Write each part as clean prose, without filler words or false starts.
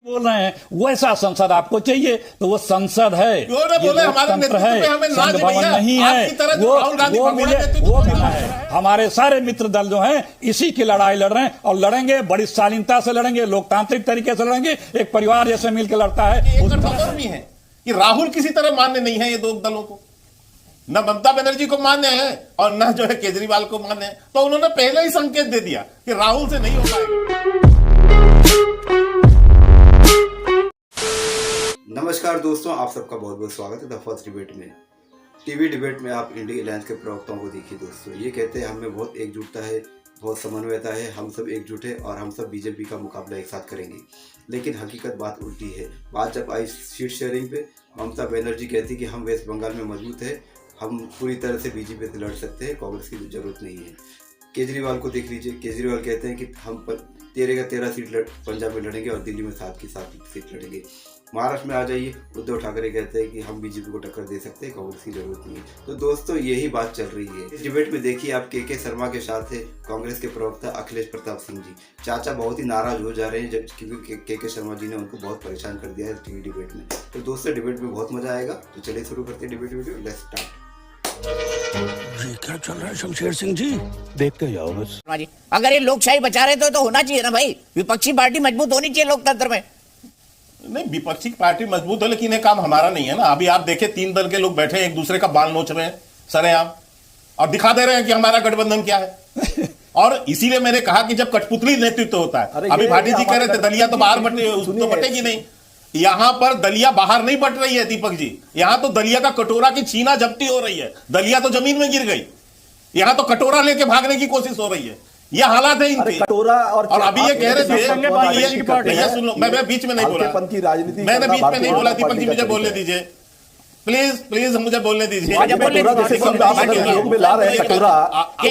बोल रहे हैं वैसा संसद आपको चाहिए तो वो संसद है, ये लोकतंत्र है, संघ भवन नहीं है। वो मिले, वो मिला है। हमारे सारे मित्र दल जो हैं इसी की लड़ाई लड़ रहे हैं और लड़ेंगे, बड़ी शालीनता से लड़ेंगे, लोकतांत्रिक तरीके से लड़ेंगे, एक परिवार जैसे मिलकर लड़ता है। है कि राहुल किसी तरह मान्य नहीं है, ये दो दलों को न ममता बनर्जी को मान्य है और न जो है केजरीवाल को मान्य है, तो उन्होंने पहले ही संकेत दे दिया कि राहुल से नहीं हो पाएगा। नमस्कार दोस्तों, आप सबका बहुत बहुत स्वागत है द फर्स्ट डिबेट में। टीवी डिबेट में आप इंडिया अलायंस के प्रवक्ताओं को देखिए दोस्तों, ये कहते हैं हमें बहुत एकजुटता है, बहुत समन्वयता है, हम सब एकजुट है और हम सब बीजेपी का मुकाबला एक साथ करेंगे। लेकिन हकीकत बात उल्टी है। बात जब आई सीट शेयरिंग पे, ममता बनर्जी कहती कि हम वेस्ट बंगाल में मजबूत है, हम पूरी तरह से बीजेपी से लड़ सकते हैं, कांग्रेस की जरूरत नहीं है। केजरीवाल को देख लीजिए, केजरीवाल कहते हैं कि हम 13 का 13 सीट पंजाब में लड़ेंगे और दिल्ली में 7 की 7 सीट लड़ेंगे। महाराष्ट्र में आ जाइए, उद्धव ठाकरे कहते हैं कि हम बीजेपी को टक्कर दे सकते हैं, कांग्रेस की जरूरत नहीं है। तो दोस्तों यही बात चल रही है। इस डिबेट में देखिए आप के शर्मा के साथ है कांग्रेस के प्रवक्ता अखिलेश प्रताप सिंह जी। चाचा बहुत ही नाराज हो जा रहे हैं जब क्योंकि के शर्मा जी ने उनको बहुत परेशान कर दिया है टीवी डिबेट में। तो दोस्तों डिबेट में बहुत मजा आएगा, तो चलिए शुरू करते हैं डिबेट वीडियो। Let's start. ये क्या चल रहा है शमशेर सिंह जी, देखते जाओ बस। अगर ये लोकशाही बचा रहे तो होना चाहिए ना भाई, विपक्षी पार्टी मजबूत होनी चाहिए लोकतंत्र में। नहीं, विपक्षी पार्टी मजबूत है लेकिन ये काम हमारा नहीं है ना। अभी आप देखें 3 दल के लोग बैठे हैं, एक दूसरे का बाल नोच रहे हैं सरेआम और दिखा दे रहे हैं कि हमारा गठबंधन क्या है। और इसीलिए मैंने कहा कि जब कठपुतली नेतृत्व होता है, अभी भाटी जी कह रहे थे दलिया तो बाहर बटेगी नहीं, यहां पर दलिया बाहर नहीं बट रही है दीपक जी, यहां तो दलिया का कटोरा की छीना झपटी हो रही है। दलिया तो जमीन में गिर गई, यहां तो कटोरा लेके भागने की कोशिश हो रही है। ये हालात है इनके। कटोरा और अभी ये कह रहे थे, सुन लो, मैं बीच में नहीं बोला, मैंने बीच में नहीं बोला। दीपक जी मुझे बोलने दीजिए प्लीज मुझे बोलने दीजिए।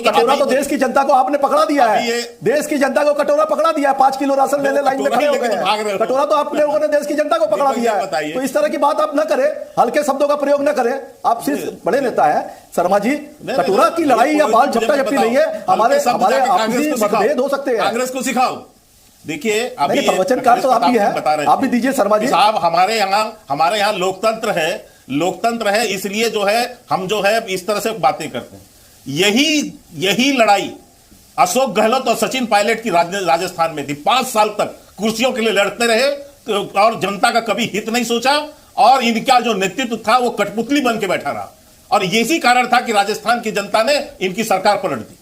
कटोरा तो देश की जनता को आपने पकड़ा दिया है, देश की जनता को कटोरा पकड़ा दिया है। 5 किलो राशन लेने लाइन में खड़े हो गए। कटोरा तो आपने लोगों ने देश की जनता को पकड़ा दिया है। तो इस तरह की बात आप न करें, हल्के शब्दों का प्रयोग न करें। आप सिर्फ बड़े नेता है शर्मा जी, कटोरा की लड़ाई या बाल झपटा झपटी नहीं है। हमारे आपसी मतभेद हो सकते हैं, कांग्रेस को सिखाओ। देखिए अभी प्रवचनकार तो आप ही है, आप भी दीजिए शर्मा जी साहब। हमारे यहाँ लोकतंत्र है, इसलिए जो है हम जो है इस तरह से बातें करते हैं। यही लड़ाई अशोक गहलोत और सचिन पायलट की राजस्थान में थी। 5 साल तक कुर्सियों के लिए लड़ते रहे और जनता का कभी हित नहीं सोचा और इनका जो नेतृत्व था वो कठपुतली बन के बैठा रहा। और यही कारण था कि राजस्थान की जनता ने इनकी सरकार पलट दी।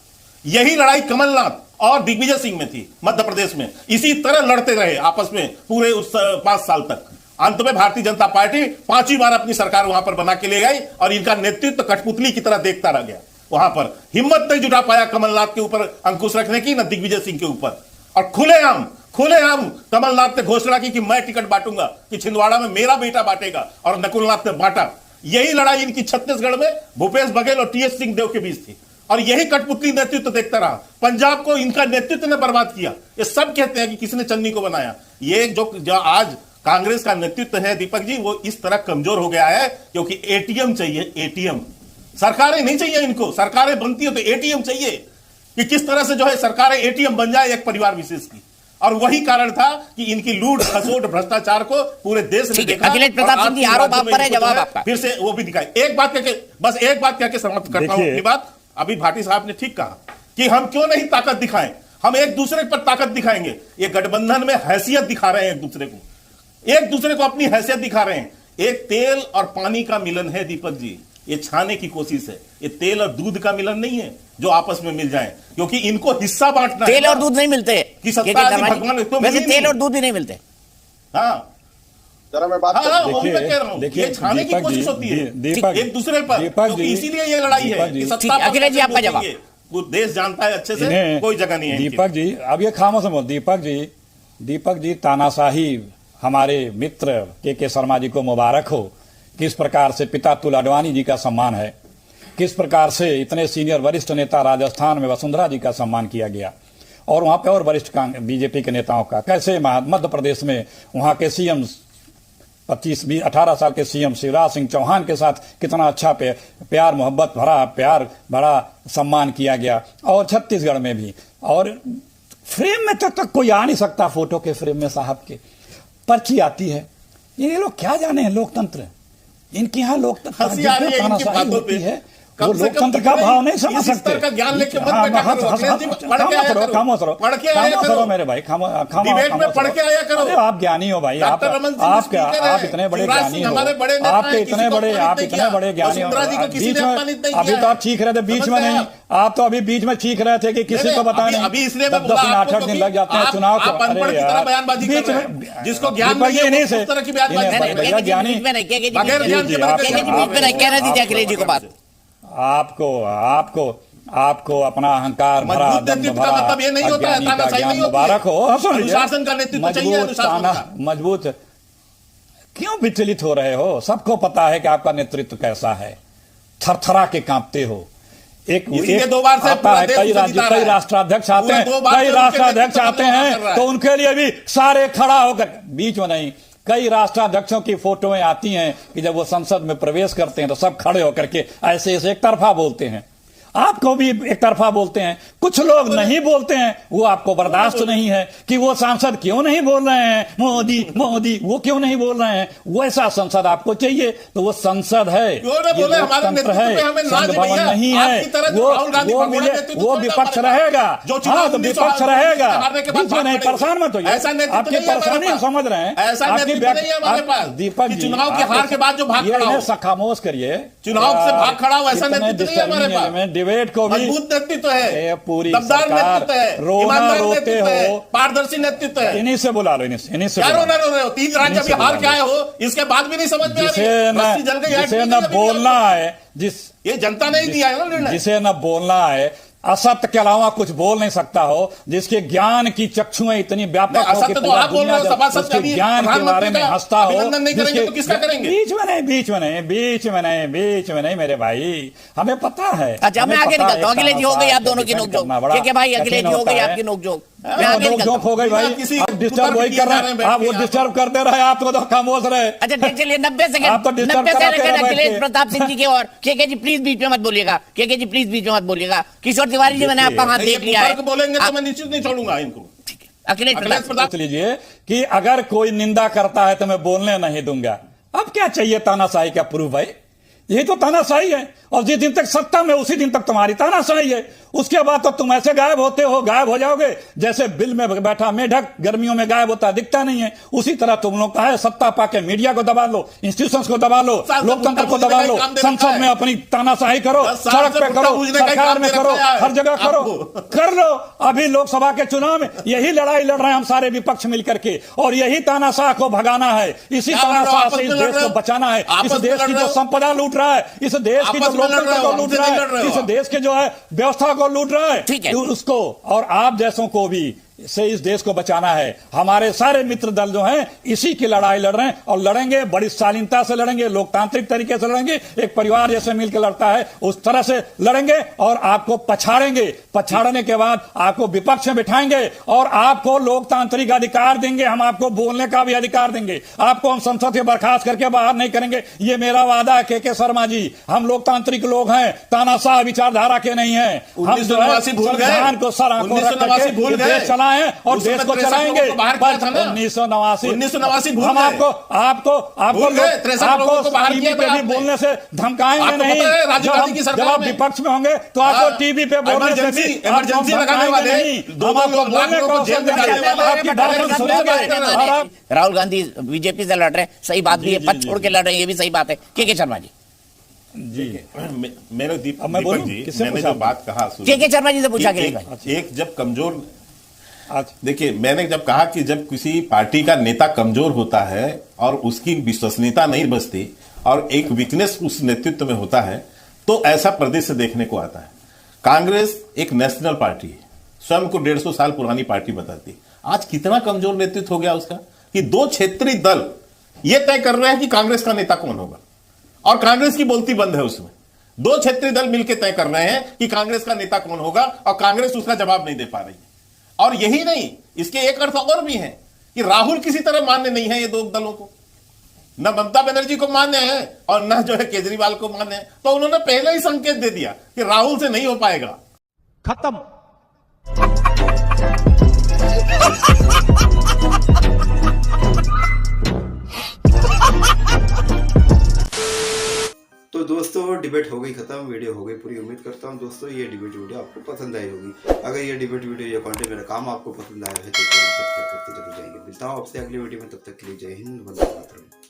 यही लड़ाई कमलनाथ और दिग्विजय सिंह में थी मध्य प्रदेश में। इसी तरह लड़ते रहे आपस में पूरे उस 5 साल तक। अंत में भारतीय जनता पार्टी 5वीं बार अपनी सरकार वहां पर बना के ले गई और इनका नेतृत्व कठपुतली की तरह देखता रह गया। वहां पर हिम्मत नहीं जुटा पाया कमलनाथ के ऊपर अंकुश रखने की, न दिग्विजय सिंह के ऊपर। और खुलेआम कमलनाथ ने घोषणा की कि मैं टिकट बांटूंगा, कि छिंदवाड़ा में मेरा बेटा बांटेगा, और नकुलनाथ ने बांटा। यही लड़ाई इनकी छत्तीसगढ़ में भूपेश बघेल और टीएस सिंहदेव के बीच थी और यही कठपुतली नेतृत्व देखता रहा। पंजाब को इनका नेतृत्व ने बर्बाद किया। ये सब कहते हैं कि किसने चन्नी को बनाया। ये जो आज कांग्रेस का नेतृत्व है दीपक जी, वो इस तरह कमजोर हो गया है क्योंकि एटीएम चाहिए। एटीएम सरकारें नहीं चाहिए इनको, सरकारें बनती है तो एटीएम चाहिए कि किस तरह से जो है सरकारें एटीएम बन जाए एक परिवार विशेष की। और वही कारण था कि इनकी लूट खसोट भ्रष्टाचार को पूरे देश ने देखा। अखिलेश प्रताप सिंह जी आरोप आप पर है, जवाब आपका। फिर से वो भी दिखाए। एक बात कह के समाप्त करता हूं अपनी बात। अभी भाटी साहब ने ठीक कहा कि हम क्यों नहीं ताकत दिखाएं, हम एक दूसरे पर ताकत दिखाएंगे। ये गठबंधन में हैसियत दिखा रहे हैं, एक दूसरे को अपनी हैसियत दिखा रहे हैं। एक तेल और पानी का मिलन है दीपक जी, ये छाने की कोशिश है। ये तेल और दूध का मिलन नहीं है जो आपस में मिल जाए, क्योंकि इनको हिस्सा बांटना है। तेल और दूध नहीं मिलते कि भगवान तो वैसे तेल और दूध भी नहीं मिलते। हाँ जरा मैं बात वो भी मैं कह रहा हूं, ये छाने की कोशिश होती है एक दूसरे पर, तो इसीलिए ये लड़ाई है कि सत्ता। अखिलेश जी आपका जवाब। वो देश जानता है अच्छे से, कोई जगह नहीं है दीपक जी। अब ये खामोश मत दीपक जी तानाशाही हमारे मित्र के शर्मा जी को मुबारक हो। किस प्रकार से पिता अतुल अडवाणी जी का सम्मान है, किस प्रकार से इतने सीनियर वरिष्ठ नेता राजस्थान में वसुंधरा जी का सम्मान किया गया और वहां पे और वरिष्ठ बीजेपी के नेताओं का। कैसे मध्य प्रदेश में वहां के सीएम 25-18 साल के सीएम शिवराज सिंह चौहान के साथ कितना अच्छा प्यार मोहब्बत भरा सम्मान किया गया। और छत्तीसगढ़ में भी। और फ्रेम में तक कोई आ नहीं सकता, फोटो के फ्रेम में साहब के पर्ची आती है। ये लोग क्या जाने हैं लोकतंत्र, इनके यहाँ लोकतंत्र हंसी आ रही है इनकी बातों पे। है, वो लोकतंत्र का भाव नहीं समझ सकते। का ज्ञान लेके मत बैठा करो, मेरे भाई, डिबेट में पढ़ के आया करो। आप ज्ञानी हो भाई, आप इतने बड़े ज्ञानी हो, आपके इतने बड़े ज्ञानी हो। बीच में अभी तो आप चीख रहे थे, बीच में नहीं, आप तो अभी बीच में चीख रहे थे कि किसी को बताने अभी इसलिए 10-8 दिन लग जाते हैं चुनाव को। बयानबाजी बीच में जिसको ज्ञान नहीं से भैया ज्ञानी आपको अपना अहंकार भरा मतलब ये नहीं होता है, तानाशाही नहीं मुबारक हो। अनुशासन का नेतृत्व चाहिए। मजबूत क्यों विचलित हो रहे हो? सबको पता है कि आपका नेतृत्व कैसा है, थरथरा के कांपते हो। एक 2 बार से आता है, कई राष्ट्राध्यक्ष आते हैं, तो उनके लिए भी सारे खड़ा होकर, बीच में नहीं, कई राष्ट्राध्यक्षों की फोटोएं आती हैं कि जब वो संसद में प्रवेश करते हैं तो सब खड़े होकर के ऐसे एक तरफा बोलते हैं। आपको भी एक तरफा बोलते हैं। कुछ लोग नहीं बोलते हैं, वो आपको बर्दाश्त नहीं है कि वो सांसद क्यों नहीं बोल रहे हैं, मोदी मोदी, वो क्यों नहीं बोल रहे हैं। वैसा संसद आपको चाहिए तो वो संसद है, ये लोकतंत्र है, संसद भवन नहीं है। वो विपक्ष रहेगा, हाँ तो विपक्ष रहेगा, बीच में नहीं। परेशान मत होइए, आपकी परेशानी समझ रहे हैं। दीपक चुनाव के हार के बाद जो भाग खड़ा हो, खामोश करिए, चुनाव से भाग खड़ा हो, ऐसा नेतृत्व नहीं हमारे पास। डिबेट को भी मजबूत नेतृत्व है, पूरी दमदार नेतृत्व है, रोना रोते हो, पारदर्शी नेतृत्व है। इन्हीं से बुला लो, इन्हीं से क्या रोना रो रहे हो? 3 राज्य अभी हार के आए हो, इसके बाद भी नहीं समझ में आ रही। जिसे न बोलना है, ये जनता ने ही दिया है ना निर्णय, जिसे न बोलना है, असत्य के अलावा कुछ बोल नहीं सकता हो, जिसके ज्ञान की चक्षुएं इतनी व्यापक हो कि पूरा दुनिया उसके ज्ञान के बारे में हंसता हो। तो किसका करेंगे? बीच में नहीं मेरे भाई, हमें पता है। अच्छा मैं आगे निकलता हूँ। अखिलेश जी हो गई आप दोनों की नोकझोंक, ठीक है भाई, अखिलेश जी हो गई आपकी नोकझोंक, नोकझोंक हो गई भाई। आप डिस्टर्ब वही कर रहे हैं, आप वो डिस्टर्ब करते रहे, आप तो खामोश रहे। अच्छा चलिए 90 सेकंड अखिलेश प्रताप सिंह जी के और केके जी प्लीज बीच में मत बोलिएगा, केके जी प्लीज बीच में मत बोलिएगा। किशोर तिवारी जी मैंने आपका हाथ देख लिया है, बोलेंगे तो मैं निश्चित नहीं छोड़ूंगा इनको। अखिलेश सोच लीजिए कि अगर कोई निंदा करता है तो मैं बोलने नहीं दूंगा। अब क्या चाहिए तानाशाही का प्रूफ भाई? यही तो तानाशाही है, और जिस दिन तक सत्ता में उसी दिन तक तुम्हारी तानाशाही है। उसके बाद तो तुम ऐसे गायब होते हो, गायब हो जाओगे जैसे बिल में बैठा मेढक गर्मियों में गायब होता दिखता नहीं है। उसी तरह तुम लोग का है, सत्ता पाके मीडिया को दबा लो, इंस्टीट्यूशंस को दबा लो, लोकतंत्र को दबा लो, संसद में अपनी तानाशाही करो, सड़क पे करो, सरकार में करो, हर जगह करो, कर लो। अभी लोकसभा के चुनाव में यही लड़ाई लड़ रहे हैं हम सारे विपक्ष मिलकर के, और यही तानाशाह को भगाना है, इसी तानाशाह से इस देश को बचाना है। इस देश की जो संपदा लूट रहा है, इस देश की जो लोकतंत्र को लूट रहा है, इस देश के जो है व्यवस्था को लूट रहा है, उसको और आप जैसों को भी से इस देश को बचाना है। हमारे सारे मित्र दल जो हैं इसी की लड़ाई लड़ रहे हैं, और लड़ेंगे, बड़ी शालीनता से लड़ेंगे, लोकतांत्रिक तरीके से लड़ेंगे, एक परिवार जैसे मिलकर लड़ता है उस तरह से लड़ेंगे, और आपको पछाड़ेंगे। पछाड़ने के बाद आपको विपक्ष में बिठाएंगे और आपको लोकतांत्रिक अधिकार देंगे, हम आपको बोलने का भी अधिकार देंगे, आपको हम संसद से बर्खास्त करके बाहर नहीं करेंगे। ये मेरा वादा है के शर्मा जी, हम लोकतांत्रिक लोग हैं, तानाशाह विचारधारा के नहीं है। हम जो है संविधान को सर आंखों रख देश चलाएं और देश को चलाएंगे। 1989 हम आपको टीवी पे भी बोलने से धमकाएंगे नहीं। जब आप विपक्ष में होंगे तो आपको टीवी पे बोलने से भी इमरजेंसी लगाने वाले राहुल गांधी बीजेपी से लड़ रहे हैं, सही बात भी है, पद छोड़ के लड़ रहे हैं, ये भी सही बात है। के शर्मा जी जी, मेरे दीपक जी, मैंने जो बात कहा के शर्मा जी से पूछा, एक जब कमजोर, देखिए मैंने जब कहा कि जब किसी पार्टी का नेता कमजोर होता है और उसकी विश्वसनीयता नहीं बचती और एक वीकनेस उस नेतृत्व में होता है, तो ऐसा प्रदेश से देखने को आता है। कांग्रेस एक नेशनल पार्टी है, स्वयं को 150 साल पुरानी पार्टी बताती। आज कितना कमजोर नेतृत्व हो गया उसका कि 2 क्षेत्रीय दल ये तय कर रहे हैं कि कांग्रेस का नेता कौन होगा, और कांग्रेस की बोलती बंद है उसमें। 2 क्षेत्रीय दल मिलकर तय कर रहे हैं कि कांग्रेस का नेता कौन होगा, और कांग्रेस उसका जवाब नहीं दे पा रही है। और यही नहीं, इसके एक अर्थ और भी है कि राहुल किसी तरह मान्य नहीं है ये 2 दलों को, न ममता बनर्जी को मान्य है और न जो है केजरीवाल को मान्य है। तो उन्होंने पहले ही संकेत दे दिया कि राहुल से नहीं हो पाएगा। खत्म। तो डिबेट हो गई खत्म, वीडियो हो गई पूरी। उम्मीद करता हूँ दोस्तों ये डिबेट वीडियो आपको पसंद आई होगी। अगर ये डिबेट वीडियो या कंटेंट मेरा काम आपको पसंद आया है तो सब्सक्राइब करते चले जाएंगे। मिलता हूँ आपसे अगली वीडियो में, तब तक के लिए जय हिंद, वंदे मातरम।